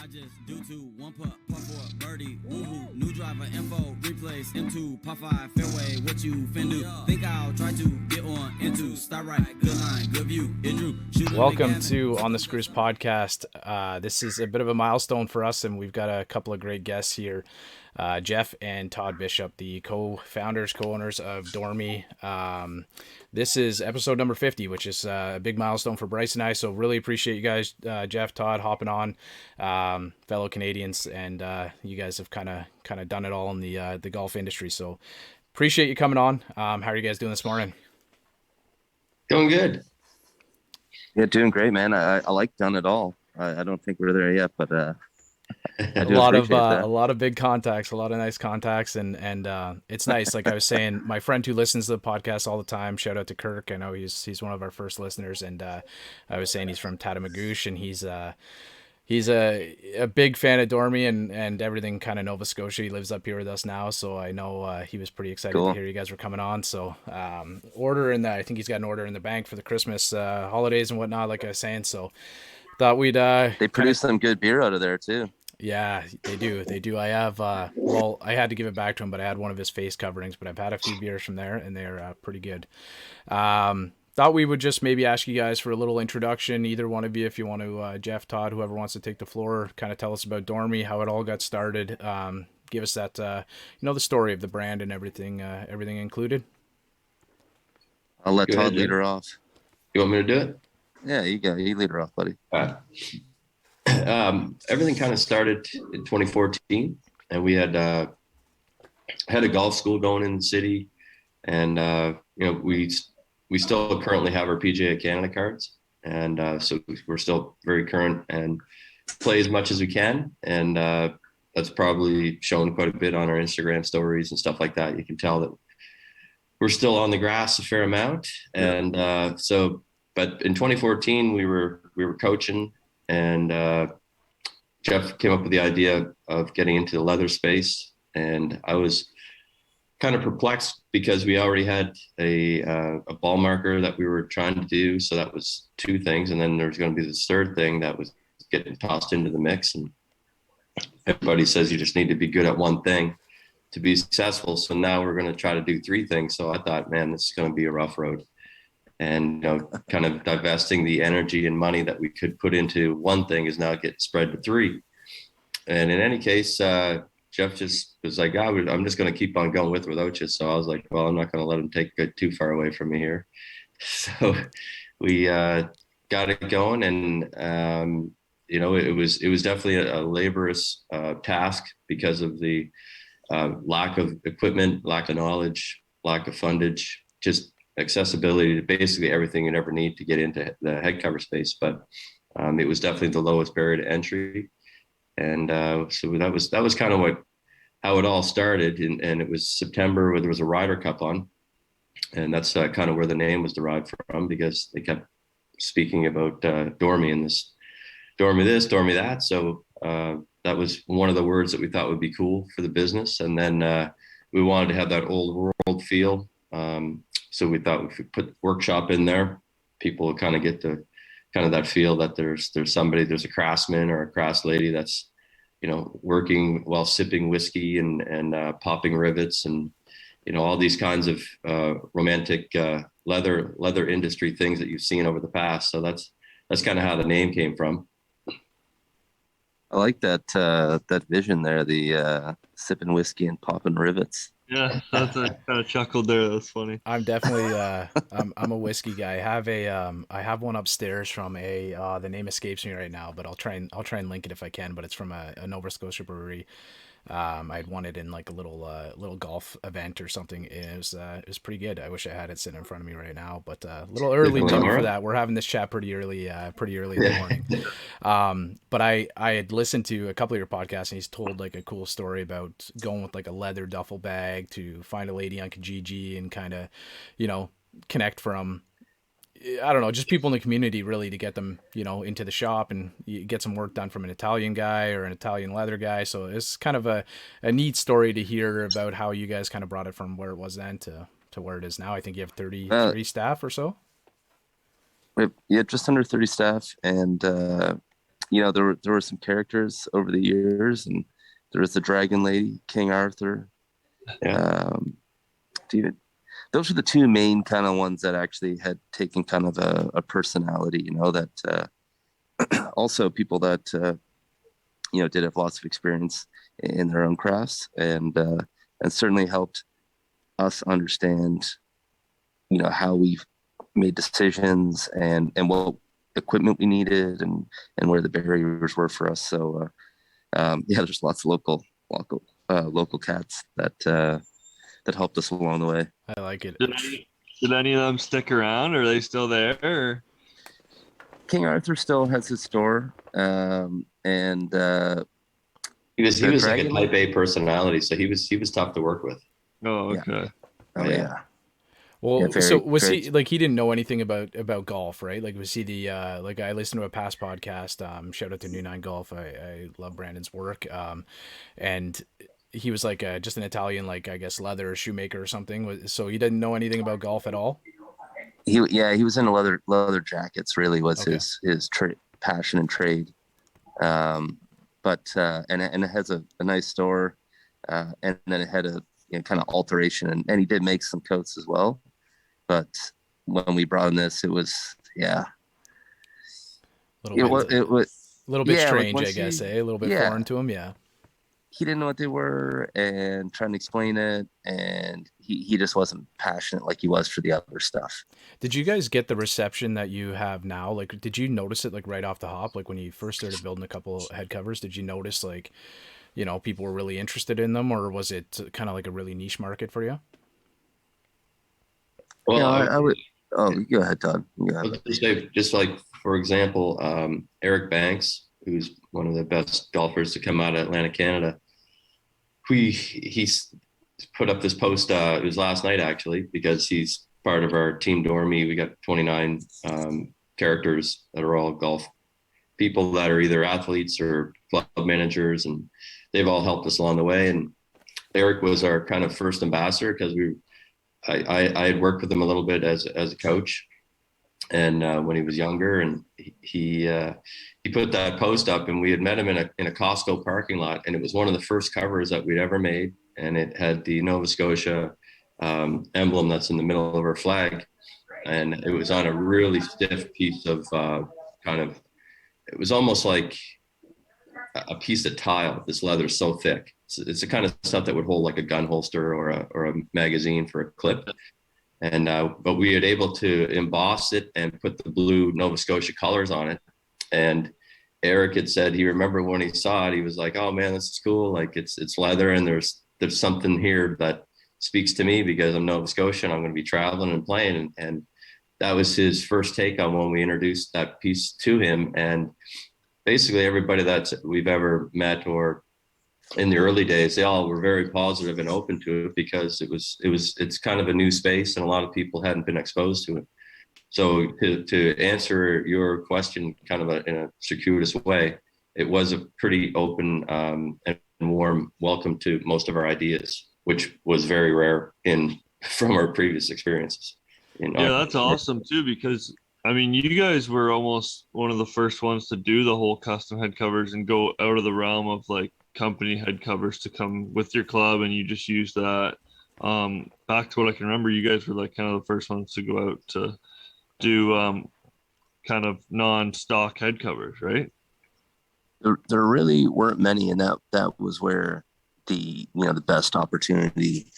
charges due to one putt, putt for birdie. Woohoo, new driver info, replace M2, putt 5, fairway, what you fin do? Think I'll try to get on into, start right, good line, good view, it drew. Welcome to On the Screws podcast. This is a bit of a milestone for us, and we've got a couple of great guests here. Jeff and Todd Bishop, the co-founders, co-owners of Dormie. This is episode number 50, which is a big milestone for Bryce and I. So really appreciate you guys, Jeff, Todd, hopping on, fellow Canadians, and you guys have kind of done it all in the golf industry. So appreciate you coming on. How are you guys doing this morning? Doing good. Yeah, doing great, man. I like done it all. I don't think we're there yet, but a lot of big contacts, a lot of nice contacts, and it's nice. Like I was saying, my friend who listens to the podcast all the time, shout out to Kirk. I know he's one of our first listeners, and I was saying he's from Tatamagouche, and he's a big fan of Dormie and everything kind of Nova Scotia. He lives up here with us now, so I know he was pretty excited to hear you guys were coming on. So I think he's got an order in the bank for the Christmas holidays and whatnot, like I was saying. So thought we'd they produce some good beer out of there too. Yeah, they do. I have, I had to give it back to him, but I had one of his face coverings, but I've had a few beers from there, and they're pretty good. Thought we would just maybe ask you guys for a little introduction, either one of you, if you want to, Jeff, Todd, whoever wants to take the floor, kind of tell us about Dormie, how it all got started. Give us that, the story of the brand and everything included. I'll let Todd lead her off. You want me to do it? Yeah, you lead her off, buddy. Everything kind of started in 2014, and we had a golf school going in the city, and we still currently have our PGA Canada cards, and so we're still very current and play as much as we can, and that's probably shown quite a bit on our Instagram stories and stuff like that. You can tell that we're still on the grass a fair amount, and but in 2014 we were coaching. And Jeff came up with the idea of getting into the leather space, and I was kind of perplexed because we already had a ball marker that we were trying to do. So that was two things, and then there was going to be this third thing that was getting tossed into the mix. And everybody says you just need to be good at one thing to be successful. So now we're going to try to do three things. So I thought, man, this is going to be a rough road. And kind of divesting the energy and money that we could put into one thing is now getting spread to three. And in any case, Jeff just was like, I'm just going to keep on going without you. So I was like, well, I'm not going to let him take it too far away from me here. So we got it going, and it was definitely a laborious task because of the lack of equipment, lack of knowledge, lack of fundage, just accessibility to basically everything you ever need to get into the head cover space. But it was definitely the lowest barrier to entry. And so that was kind of how it all started. And it was September where there was a Ryder Cup on. And that's kind of where the name was derived from, because they kept speaking about Dormie and this, Dormie that. So that was one of the words that we thought would be cool for the business. And then we wanted to have that old world feel. So we thought if we put workshop in there, people will kind of get the kind of that feel that there's a craftsman or a crafts lady that's, working while sipping whiskey and popping rivets and, all these kinds of romantic leather industry things that you've seen over the past. So that's kind of how the name came from. I like that vision there, the sipping whiskey and popping rivets. Yeah, that's kind of chuckled there. That's funny. I'm definitely I'm a whiskey guy. I have one upstairs from the name escapes me right now, but I'll try and link it if I can. But it's from a Nova Scotia brewery. I'd won it in like a little golf event or something. It was pretty good. I wish I had it sitting in front of me right now, but a little early for that. We're having this chat pretty early in the morning. But I had listened to a couple of your podcasts, and he's told like a cool story about going with like a leather duffel bag to find a lady on Kijiji and kind of, connect from, I don't know, just people in the community really to get them, into the shop and you get some work done from an Italian guy or an Italian leather guy. So it's kind of a neat story to hear about how you guys kind of brought it from where it was then to where it is now. I think you have 30 staff or so. Yeah, just under 30 staff. And there were some characters over the years, and there was the Dragon Lady, King Arthur. Yeah. Dude, those are the two main kind of ones that actually had taken kind of a personality, that also people that did have lots of experience in their own crafts, and certainly helped us understand how we made decisions and what equipment we needed, and where the barriers were for us. So there's lots of local cats that helped us along the way. I like it. Did any of them stick around? Are they still there? Or? King Arthur still has his store, and he was like a type A personality, so he was tough to work with. Oh, okay. Yeah. Well, very, so was very... he like, he didn't know anything about golf, right? Like, was he the like, I listened to a past podcast, shout out to New Nine Golf. I love Brandon's work. And he was like just an Italian, like, I guess, leather shoemaker or something. So he didn't know anything about golf at all. He was into leather jackets. Really was his passion and trade. But and it has a nice store, and then it had a kind of alteration, and he did make some coats as well. But when we brought in this, it was a little bit strange, like I guess, a little bit foreign to him. Yeah, he didn't know what they were, and trying to explain it, and he just wasn't passionate like he was for the other stuff. Did you guys get the reception that you have now? Like, did you notice it, like, right off the hop? Like, when you first started building a couple head covers, did you notice, like, people were really interested in them, or was it kind of like a really niche market for you? Well, I would. Oh, go ahead, Todd. I would say, just like, for example, Eric Banks, who's one of the best golfers to come out of Atlantic, Canada. He's put up this post. It was last night, actually, because he's part of our team Dormie. We got 29 characters that are all golf people that are either athletes or club managers, and they've all helped us along the way. And Eric was our kind of first ambassador, because I had worked with him a little bit as a coach, and when he was younger, and he put that post up, and we had met him in a Costco parking lot, and it was one of the first covers that we'd ever made, and it had the Nova Scotia emblem that's in the middle of our flag, and it was on a really stiff piece of it was almost like a piece of tile. This leather so thick. It's the kind of stuff that would hold like a gun holster or a magazine for a clip. And but we were able to emboss it and put the blue Nova Scotia colors on it. And Eric had said he remembered when he saw it, he was like, "Oh man, this is cool. Like, it's leather, and there's something here that speaks to me, because I'm Nova Scotian. I'm going to be traveling and playing." And that was his first take on when we introduced that piece to him. And basically everybody that we've ever met, or in the early days, they all were very positive and open to it, because it's kind of a new space, and a lot of people hadn't been exposed to it. So to answer your question kind of in a circuitous way, it was a pretty open and warm welcome to most of our ideas, which was very rare from our previous experiences. That's awesome too, because I mean, you guys were almost one of the first ones to do the whole custom head covers and go out of the realm of like company head covers to come with your club, and you just use that. Back to what I can remember, you guys were like kind of the first ones to go out to do kind of non-stock head covers, right? There really weren't many, and that was where the best opportunity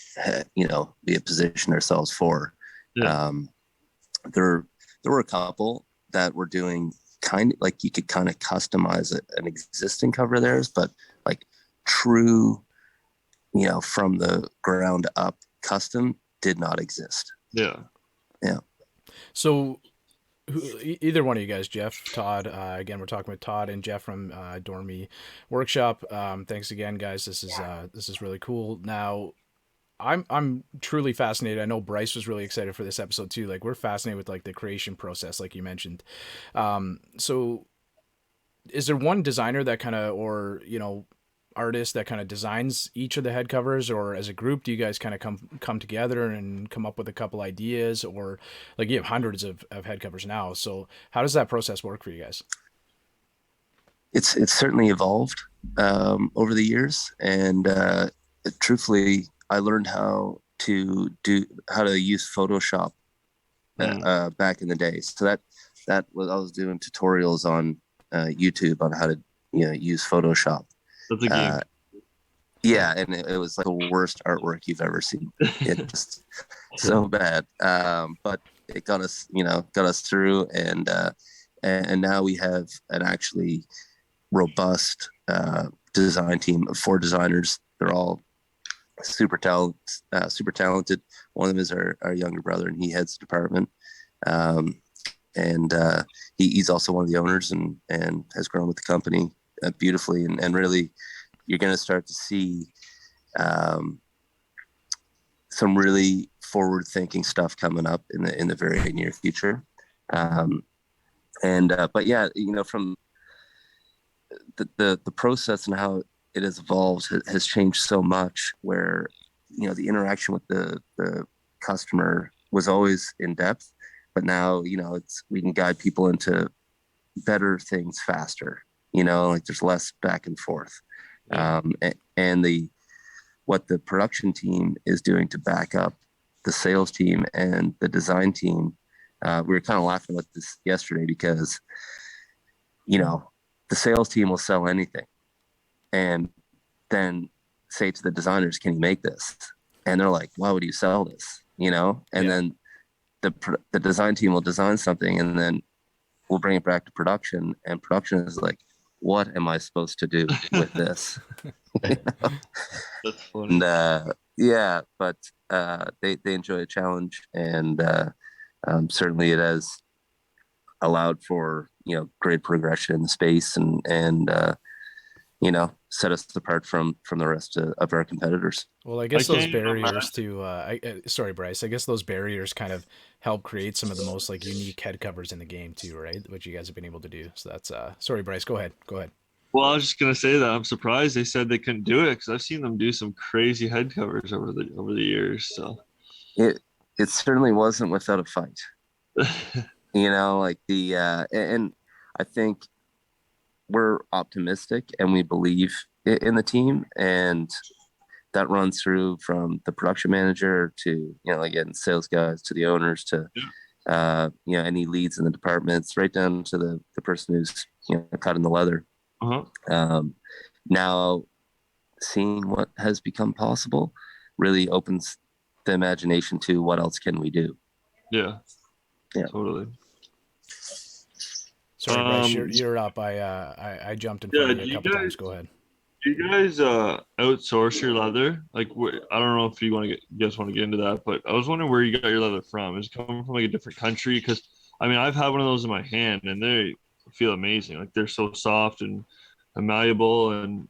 we had positioned ourselves for. Yeah. There were a couple that were doing kind of like, you could kind of customize an existing cover of theirs, but like true, from the ground up custom did not exist. Yeah. So either one of you guys, Jeff, Todd, again, we're talking with Todd and Jeff from Dormie Workshop. Thanks again, guys. This is really cool. Now, I'm truly fascinated. I know Bryce was really excited for this episode too. Like, we're fascinated with like the creation process, like you mentioned. So is there one designer that kind of, or, artist that kind of designs each of the head covers, or as a group, do you guys kind of come together and come up with a couple ideas? Or like, you have hundreds of head covers now. So how does that process work for you guys? It's certainly evolved over the years, and truthfully, I learned how to use Photoshop back in the day. So that was, I was doing tutorials on YouTube on how to use Photoshop. That's a game. Yeah, and it was like the worst artwork you've ever seen. It just so bad. But it got us through, and now we have an actually robust design team of 4 designers. They're all super talented. One of them is our younger brother, and he heads the department. He's also one of the owners and has grown with the company beautifully, and really you're going to start to see some really forward-thinking stuff coming up in the very near future. But yeah, from the process and how it has evolved has changed so much, where the interaction with the customer was always in depth, but now we can guide people into better things faster. Like there's less back and forth. And what the production team is doing to back up the sales team and the design team. We were kind of laughing about this yesterday because, the sales team will sell anything and then say to the designers, can you make this? And they're like, why would you sell this? Then the design team will design something, and then we'll bring it back to production, and production is like, what am I supposed to do with this? That's funny. And but they enjoy a challenge, and certainly it has allowed for great progression in the space, and set us apart from the rest of our competitors. Well, I guess those barriers to sorry, Bryce, I guess those barriers kind of help create some of the most unique head covers in the game too, right? Which you guys have been able to do. So that's sorry, Bryce, go ahead. Well, I was just gonna say that I'm surprised they said they couldn't do it, because I've seen them do some crazy head covers over the years. So it certainly wasn't without a fight. And I think we're optimistic and we believe in the team, and that runs through from the production manager to again, sales guys, to the owners, to any leads in the departments, right down to the person who's cutting the leather. Now seeing what has become possible really opens the imagination to what else can we do. Yeah, totally. Sorry, Bryce, you're up. I jumped in front of you a couple times. Go ahead. Do you guys outsource your leather? I don't know if you guys want to get into that, but I was wondering where you got your leather from. Is it coming from a different country? Because I've had one of those in my hand, and they feel amazing. They're so soft and malleable, and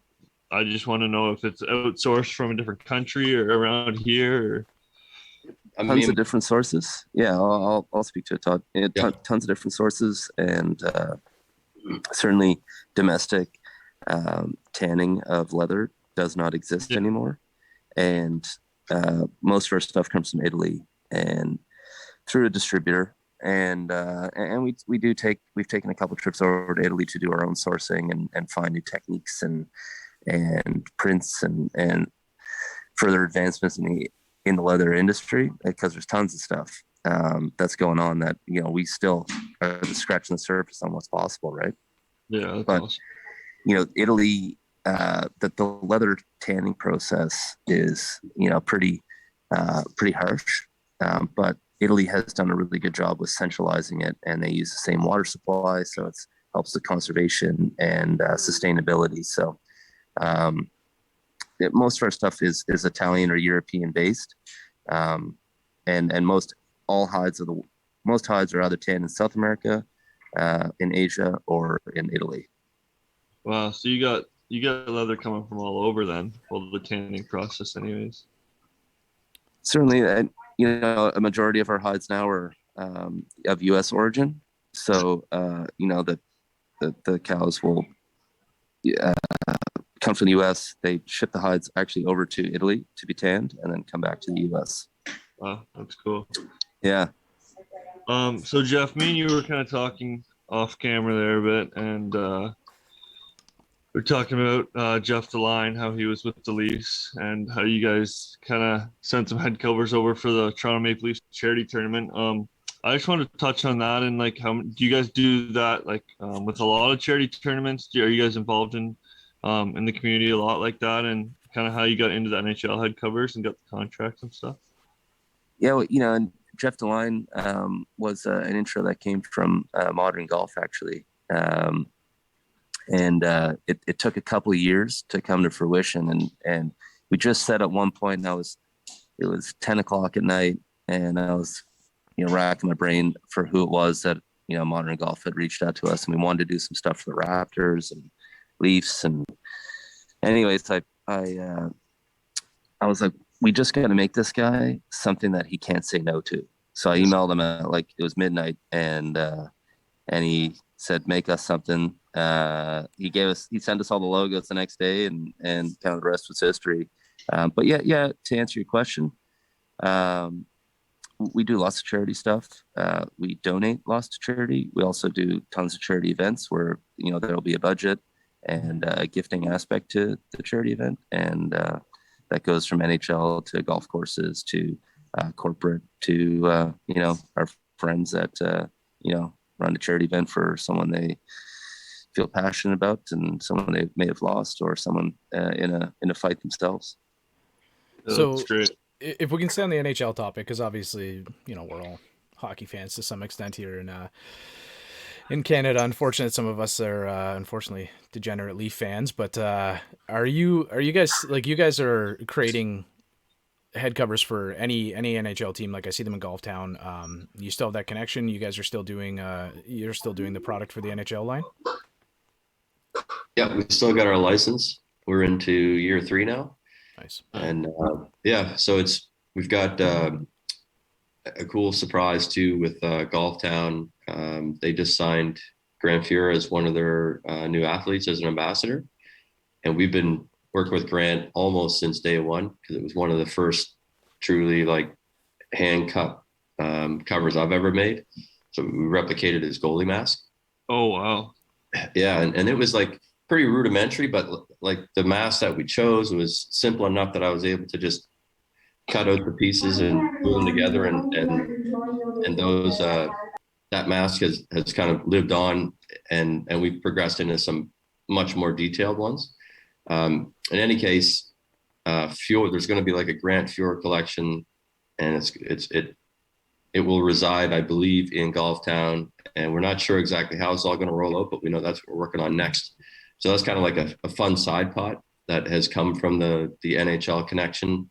I just want to know if it's outsourced from a different country or around here. Tons of different sources. Yeah, I'll speak to it, Todd. Tons of different sources, and certainly domestic tanning of leather does not exist anymore. And most of our stuff comes from Italy and through a distributor. And we've taken a couple of trips over to Italy to do our own sourcing and find new techniques and prints and further advancements in the leather industry, because there's tons of stuff that's going on that we still are just scratching the surface on what's possible, right? Yeah, but awesome. Italy, the leather tanning process is pretty harsh, but Italy has done a really good job with centralizing it, and they use the same water supply, so it helps with conservation and sustainability. So most of our stuff is Italian or European based, and most hides are either tanned in South America, in Asia, or in Italy. Wow, so you got leather coming from all over then, the tanning process, anyways. Certainly, a majority of our hides now are of U.S. origin, so the cows will come from the U.S. They ship the hides actually over to Italy to be tanned, and then come back to the U.S. Wow, that's cool. Yeah. So Jeff, me and you were kind of talking off camera there a bit, and we're talking about Jeff Todd, how he was with the Leafs, and how you guys kind of sent some head covers over for the Toronto Maple Leafs charity tournament. I just wanted to touch on that, and like, how do you guys do that? Like, with a lot of charity tournaments, are you guys involved in the community a lot like that, and kind of how you got into the NHL head covers and got the contracts and stuff? Yeah, well, you know, and Jeff Todd was an intro that came from Modern Golf, actually. It took a couple of years to come to fruition. And we just said at one point, it was 10 o'clock at night, and I was, you know, racking my brain for who it was that, you know, Modern Golf had reached out to us, and we wanted to do some stuff for the Raptors and Leafs. And anyways, I was like, we just got to make this guy something that he can't say no to. So I emailed him at, like, it was midnight, and he said, make us something. He sent us all the logos the next day, and kind of the rest was history. But yeah, to answer your question, we do lots of charity stuff. We donate lots to charity. We also do tons of charity events where, you know, there'll be a budget and a gifting aspect to the charity event. And that goes from NHL to golf courses to corporate to, you know, our friends that, you know, run a charity event for someone they feel passionate about and someone they may have lost, or someone in a fight themselves. So That's great. If we can stay on the NHL topic, because obviously, you know, we're all hockey fans to some extent here in Canada. Unfortunately, some of us are unfortunately degenerate Leaf fans. But are you guys, like, you guys are creating head covers for any NHL team? Like, I see them in Golf Town. You still have that connection? You guys are still doing the product for the NHL line? Yeah, we still got our license. We're into year 3 now. Nice. And so we've got a cool surprise too with Golf Town. They just signed Grant Fuhrer as one of their new athletes as an ambassador, and we've been working with Grant almost since day one, because it was one of the first truly, like, hand cut covers I've ever made. So we replicated his goalie mask. Oh wow. Yeah, and it was like pretty rudimentary, but like the mask that we chose was simple enough that I was able to just cut out the pieces and glue them together, and those that mask has kind of lived on, and we've progressed into some much more detailed ones. In any case, Fuhrer, there's going to be like a Grant Fuhrer collection, and it will reside, I believe, in Golf Town, and we're not sure exactly how it's all going to roll out, but we know that's what we're working on next. So that's kind of like a fun side pot that has come from the NHL connection.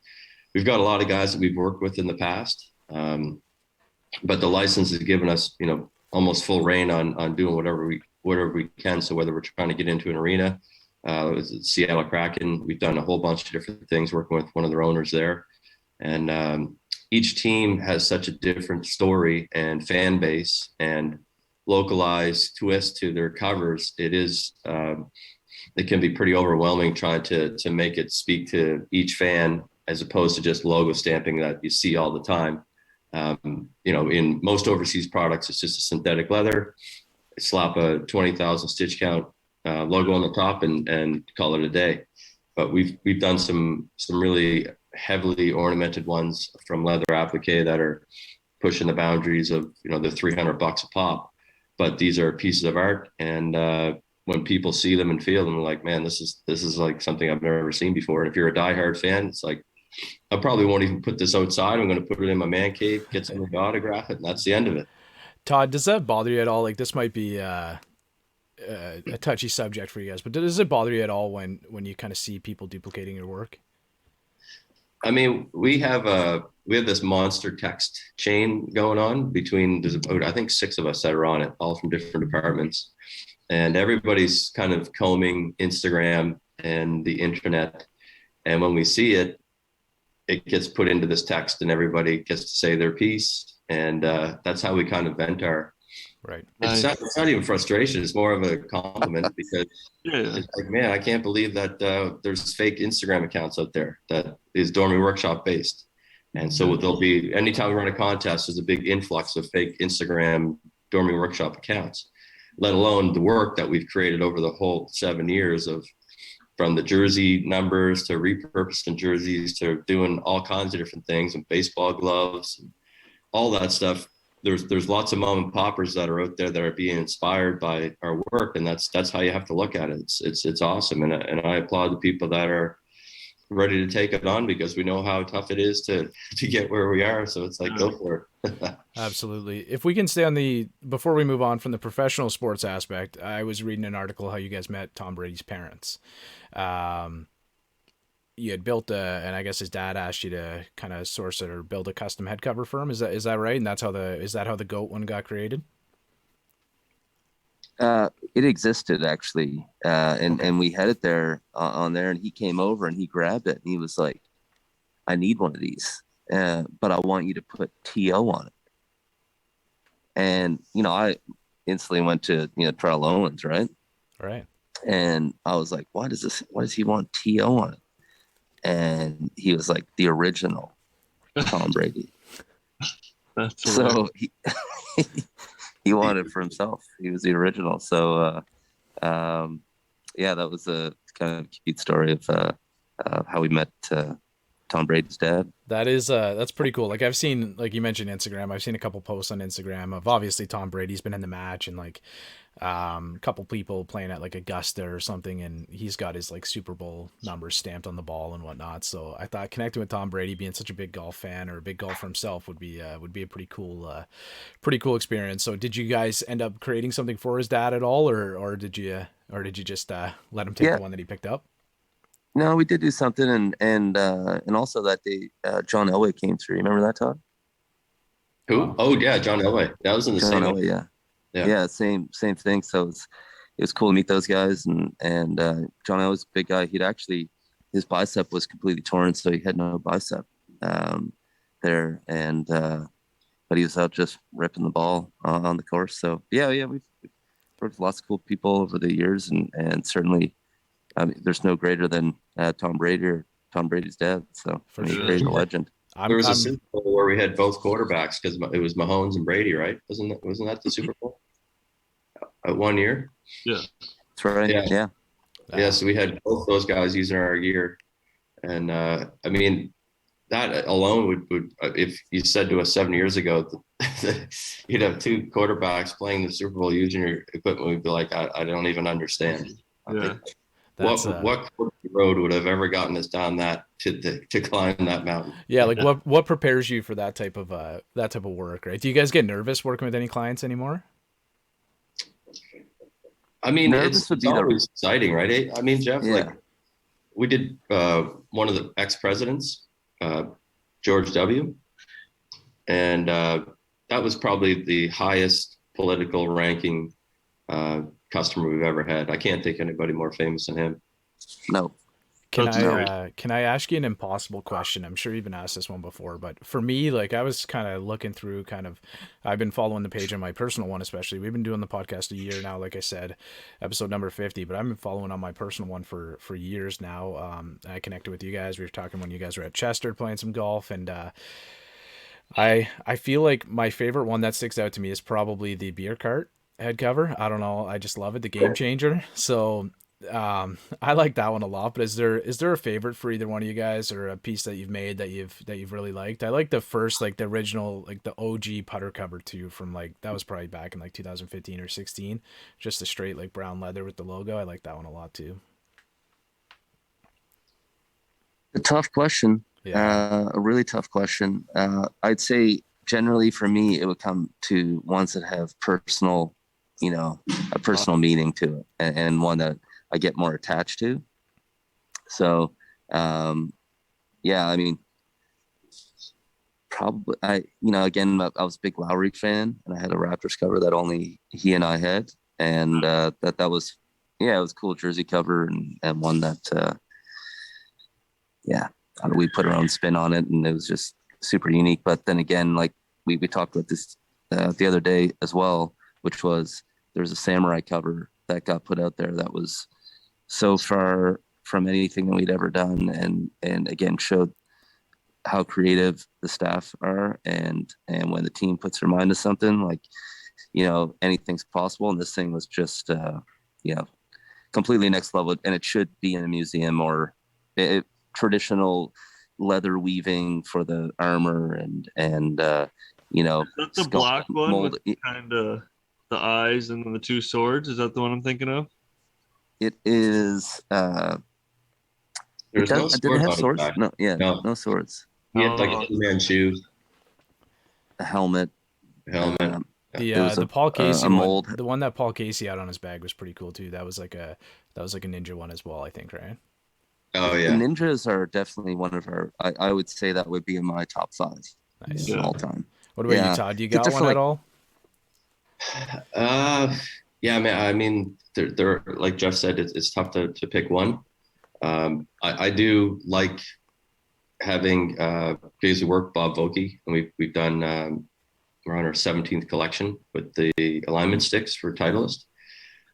We've got a lot of guys that we've worked with in the past, but the license has given us, you know, almost full reign on doing whatever we can. So whether we're trying to get into an arena, Seattle Kraken, we've done a whole bunch of different things working with one of their owners there, and each team has such a different story and fan base and localized twist to their covers. It can be pretty overwhelming trying to make it speak to each fan, as opposed to just logo stamping that you see all the time. You know, in most overseas products, it's just a synthetic leather, slap a 20,000 stitch count logo on the top and call it a day. But we've done some really heavily ornamented ones from leather applique that are pushing the boundaries of, you know, the $300 a pop. But these are pieces of art, and when people see them and feel them, they're like, man, this is like something I've never seen before. And if you're a diehard fan, it's like, I probably won't even put this outside. I'm going to put it in my man cave, get someone to autograph it, and that's the end of it. Todd, does that bother you at all? Like, this might be a touchy subject for you guys, but does it bother you at all when you kind of see people duplicating your work? I mean, we have this monster text chain going on between, there's about, I think, 6 of us that are on it, all from different departments, and everybody's kind of combing Instagram and the internet. And when we see it, it gets put into this text, and everybody gets to say their piece, and that's how we kind of vent our. Right. It's not even frustration. It's more of a compliment, because it's like, man, I can't believe that there's fake Instagram accounts out there that is Dormie Workshop based. And so there'll be, anytime we run a contest, there's a big influx of fake Instagram Dormie Workshop accounts. let alone the work that we've created over the whole 7 years of, from the jersey numbers to repurposing jerseys to doing all kinds of different things and baseball gloves and all that stuff. There's lots of mom and poppers that are out there that are being inspired by our work, and that's how you have to look at it. It's awesome, and I applaud the people that are ready to take it on, because we know how tough it is to get where we are. So it's like, go for it. Absolutely. If we can stay on before we move on from the professional sports aspect, I was reading an article how you guys met Tom Brady's parents. You had built and I guess his dad asked you to kind of source it or build a custom head cover for him. Is that right? And is that how the GOAT one got created? It existed actually, and we had it there on there, and he came over and he grabbed it and he was like, "I need one of these, but I want you to put TO on it." And I instantly went to Terrell Owens, right? Right. And I was like, "Why does he want TO on it?" And he was like, "The original Tom Brady." That's so he wanted it for himself. He was the original. So, yeah, that was a kind of cute story of how we met Tom Brady's dad. That's pretty cool. Like I've seen, like you mentioned Instagram, I've seen a couple posts on Instagram of obviously Tom Brady's been in the match and like a couple people playing at like Augusta or something, and he's got his like Super Bowl numbers stamped on the ball and whatnot. So I thought connecting with Tom Brady, being such a big golf fan or a big golfer himself, would be a pretty cool experience. So did you guys end up creating something for his dad at all, or did you just let him take the one that he picked up? No, we did do something, and also that day, John Elway came through. You remember that, Todd? Who? Oh yeah, John Elway. That was in the same. Elway, yeah, same thing. So it was cool to meet those guys, and John Elway's a big guy. His bicep was completely torn, so he had no bicep there, and but he was out just ripping the ball on the course. So yeah, we've worked with lots of cool people over the years, and certainly. I mean, there's no greater than Tom Brady or Tom Brady's dad. So he's a legend. There was a Super Bowl where we had both quarterbacks because it was Mahomes and Brady, right? Wasn't that the Super Bowl? 1 year? Yeah. That's right. Yeah. So we had both those guys using our gear. And I mean, that alone would if you said to us 7 years ago that you'd have two quarterbacks playing the Super Bowl using your equipment, we'd be like, I don't even understand. Yeah. What road would have ever gotten us down that to climb that mountain? Yeah, like what prepares you for that type of work, right? Do you guys get nervous working with any clients anymore? I mean, it's always exciting, right? I mean, Jeff, like we did one of the ex-presidents, George W. And that was probably the highest political ranking customer we've ever had. I can't think anybody more famous than him. No. Can I ask you an impossible question? I'm sure you've been asked this one before, but for me, like I was kind of looking through I've been following the page on my personal one, especially. We've been doing the podcast a year now, like I said, episode number 50, but I've been following on my personal one for years now. I connected with you guys. We were talking when you guys were at Chester playing some golf, and I feel like my favorite one that sticks out to me is probably the beer cart head cover. I don't know. I just love it. The game changer. So I like that one a lot, but is there a favorite for either one of you guys, or a piece that you've made that you've really liked? I like the first, like the original, like the OG putter cover too, from like, that was probably back in like 2015 or 16, just a straight like brown leather with the logo. I like that one a lot too. A tough question. Yeah. A really tough question. I'd say generally for me, it would come to ones that have personal, a personal meaning to it, and one that I get more attached to. So, yeah, I mean, probably again, I was a big Lowry fan, and I had a Raptors cover that only he and I had, and that was, it was a cool jersey cover, and one that, we put our own spin on it, and it was just super unique. But then again, like we talked about this the other day as well, which was, there's a samurai cover that got put out there that was so far from anything that we'd ever done, and again showed how creative the staff are, and when the team puts their mind to something, like anything's possible. And this thing was just, completely next level. And it should be in a museum or traditional leather weaving for the armor and Is that the black one mold. with kind of the eyes and then the two swords? Is that the one I'm thinking of? It is. There's no Did it sword have on his swords? back. No, yeah, No. no swords. He had like Fu Manchu A helmet. helmet. The Paul Casey a mold. one, the one that Paul Casey had on his bag was pretty cool too. That was like a ninja one as well, I think, right? Oh The yeah. ninjas are definitely one of our. I would say that would be in my top 5 Nice. Yeah. all time. What about Yeah. you, Todd? You But got they're one for, at like- all? Yeah, man. I mean, they're like Jeff said, it's tough to pick one. I do like having because we work Bob Vokey, and we've done we're on our 17th collection with the alignment sticks for Titleist.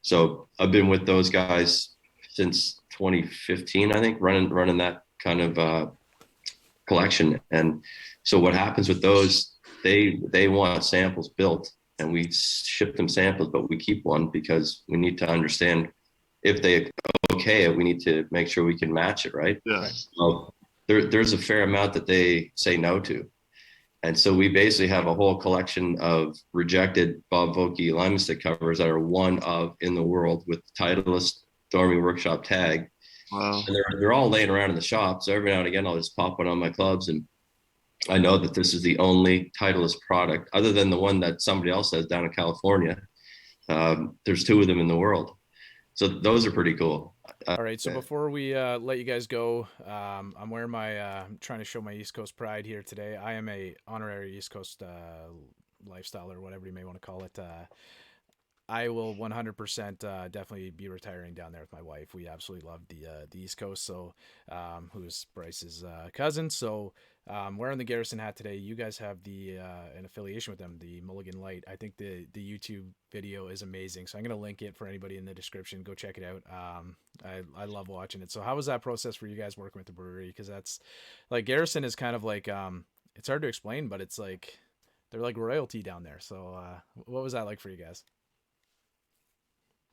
So I've been with those guys since 2015, I think, running that kind of collection. And so what happens with those? They want samples built, and we ship them samples, but we keep one because we need to understand if they okay it, we need to make sure we can match it, right? Yeah. So there's a fair amount that they say no to. And so we basically have a whole collection of rejected Bob Vokey alignment stick covers that are one of in the world with Titleist Dormie Workshop tag. Wow. And they're all laying around in the shop. So every now and again, I'll just pop one on my clubs, and I know that this is the only Titleist product other than the one that somebody else has down in California. There's 2 of them in the world. So those are pretty cool. All right, so before we let you guys go, I'm wearing my I'm trying to show my East Coast pride here today. I am a honorary East Coast lifestyle, or whatever you may want to call it. I will 100% definitely be retiring down there with my wife. We absolutely love the East Coast, so who's Bryce's cousin. So wearing the Garrison hat today. You guys have an affiliation with them, the Mulligan Lite. I think the YouTube video is amazing, so I'm gonna link it for anybody in the description. Go check it out. I love watching it. So how was that process for you guys working with the brewery? Because that's like Garrison is kind of like it's hard to explain, but it's like they're like royalty down there. So what was that like for you guys?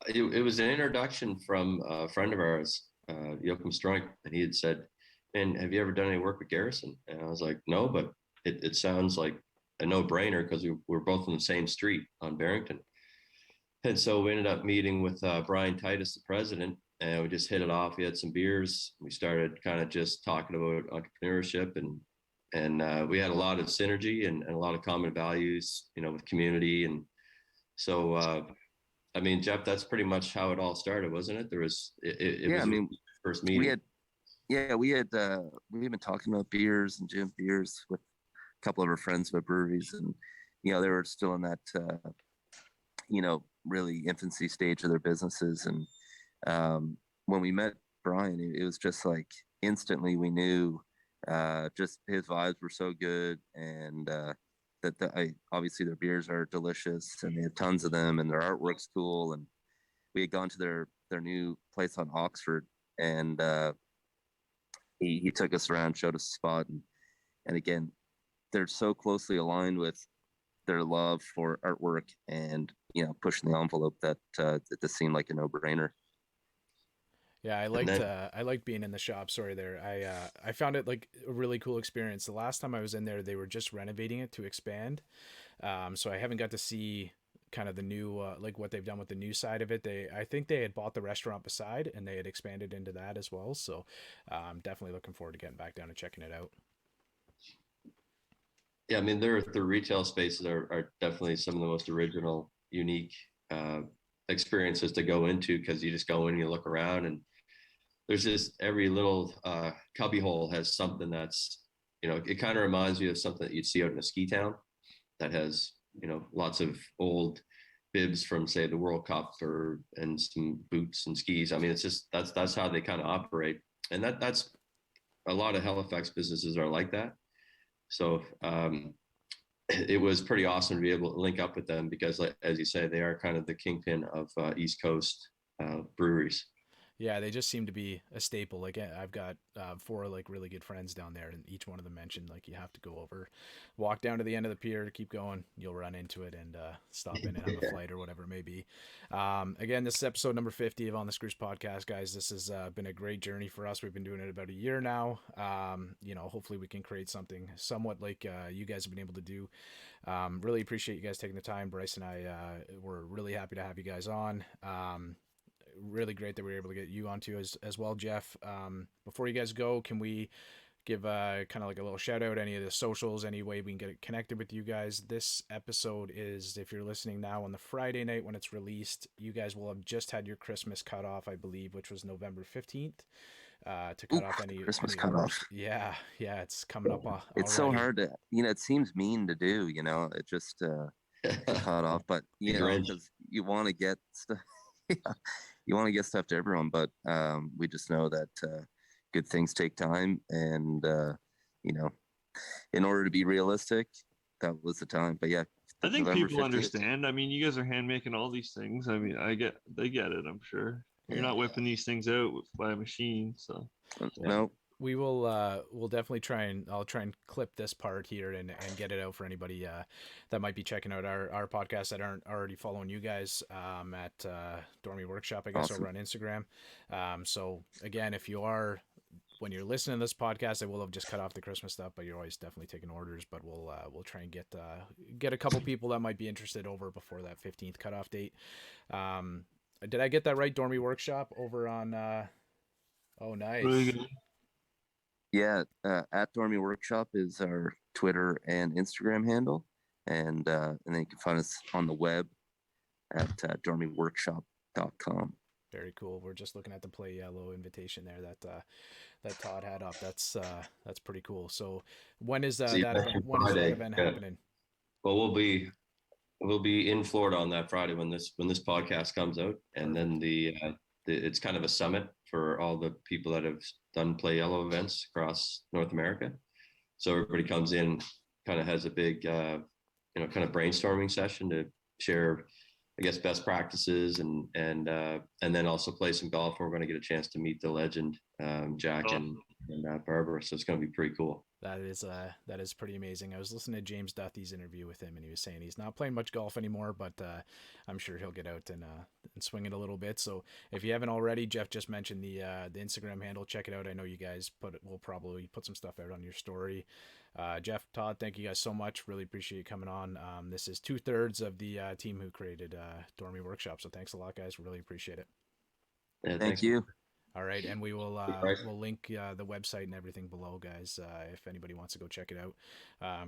It was an introduction from a friend of ours, Joachim Stroink, and he had said, "Man, have you ever done any work with Garrison?" And I was like, "No, but it sounds like a no-brainer because we're both on the same street on Barrington." And so we ended up meeting with Brian Titus, the president, and we just hit it off. We had some beers. We started kind of just talking about entrepreneurship, and we had a lot of synergy and a lot of common values, with community. And so, I mean, Jeff, that's pretty much how it all started, wasn't it? There was, it Yeah, was I mean, first meeting. we've been talking about beers and gin beers with a couple of our friends with breweries, and they were still in that really infancy stage of their businesses. And when we met Brian, it was just like instantly we knew just his vibes were so good, and obviously their beers are delicious and they have tons of them, and their artwork's cool. And we had gone to their new place on Oxford, and he took us around, showed us a spot, and again, they're so closely aligned with their love for artwork and pushing the envelope that this seemed like a no-brainer. Yeah, I liked being in the shop. Sorry, there. I found it like a really cool experience. The last time I was in there, they were just renovating it to expand. So I haven't got to see kind of the new like what they've done with the new side of it. I think they had bought the restaurant beside, and they had expanded into that as well. So I'm definitely looking forward to getting back down and checking it out. Yeah, I mean, their retail spaces are definitely some of the most original, unique experiences to go into, because you just go in, you look around, and there's just every little cubby hole has something that's, it kind of reminds me of something that you'd see out in a ski town that has, lots of old bibs from, say, the World Cup and some boots and skis. I mean, it's just, that's how they kind of operate. And that's a lot of Halifax businesses are like that. So it was pretty awesome to be able to link up with them, because, like, as you say, they are kind of the kingpin of East Coast breweries. Yeah, they just seem to be a staple. Like I've got 4 like really good friends down there, and each one of them mentioned like you have to go over, walk down to the end of the pier, keep going, you'll run into it, and stop in and have a flight or whatever it may be. Again, this is episode number 50 of On the Screws podcast, guys. This has been a great journey for us. We've been doing it about a year now. Hopefully we can create something somewhat like you guys have been able to do. Really appreciate you guys taking the time. Bryce and I were really happy to have you guys on. Really great that we were able to get you onto as well, Jeff. Before you guys go, can we give kind of like a little shout out, any of the socials, any way we can get connected with you guys? This episode is, if you're listening now on the Friday night when it's released, you guys will have just had your Christmas cutoff, I believe, which was November 15th. To cut off any Christmas cutoff. Yeah, it's coming up. It's so hard to, it seems mean to do, it just cut off, but because you want to get stuff. You want to get stuff to everyone, but we just know that good things take time, and in order to be realistic, that was the time. But yeah, I think November people 15th. Understand. I mean, you guys are hand making all these things. I mean, they get it. I'm sure you're not whipping these things out by a machine. So no. We will we'll definitely I'll try and clip this part here and get it out for anybody that might be checking out our podcast that aren't already following you guys at Dormie Workshop, I guess, over on Instagram. So again, if you are, when you're listening to this podcast, I will have just cut off the Christmas stuff, but you're always definitely taking orders. But we'll try and get a couple people that might be interested over before that 15th cutoff date. Did I get that right? Dormie Workshop over on oh, nice. Really good. Yeah, at Dormie Workshop is our Twitter and Instagram handle, and then you can find us on the web at dormieworkshop.com. Very cool. We're just looking at the Play Yellow invitation there that Todd had up. That's pretty cool. So when is that event happening? Well, we'll be in Florida on that Friday when this podcast comes out, and then it's kind of a summit for all the people that have done Play Yellow events across North America. So everybody comes in, kind of has a big, kind of brainstorming session to share, I guess, best practices and then also play some golf. We're going to get a chance to meet the legend, Jack and Barbara. So it's going to be pretty cool. That is pretty amazing. I was listening to James Duthie's interview with him, and he was saying he's not playing much golf anymore, but I'm sure he'll get out and swing it a little bit. So if you haven't already, Jeff just mentioned the Instagram handle. Check it out. I know you guys will probably put some stuff out on your story. Jeff, Todd, thank you guys so much. Really appreciate you coming on. This is 2/3 of the team who created Dormie Workshop. So thanks a lot, guys. Really appreciate it. Yeah, thank you. All right, and we will we'll link the website and everything below, guys. If anybody wants to go check it out,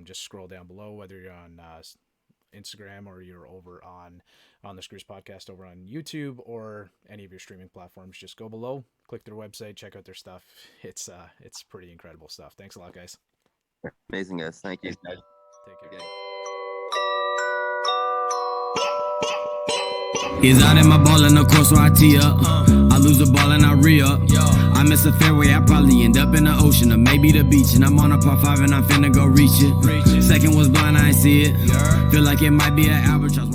just scroll down below. Whether you're on Instagram or you're over on the Screws podcast over on YouTube or any of your streaming platforms, just go below, click their website, check out their stuff. It's pretty incredible stuff. Thanks a lot, guys. Amazing, guys. Thank you. Take care. He's out in my ball in the course where I tee up. I lose the ball and I re-up. I miss a fairway, I probably end up in the ocean or maybe the beach. And I'm on a par 5 and I'm finna go reach it. Second was blind, I ain't see it. Feel like it might be an albatross.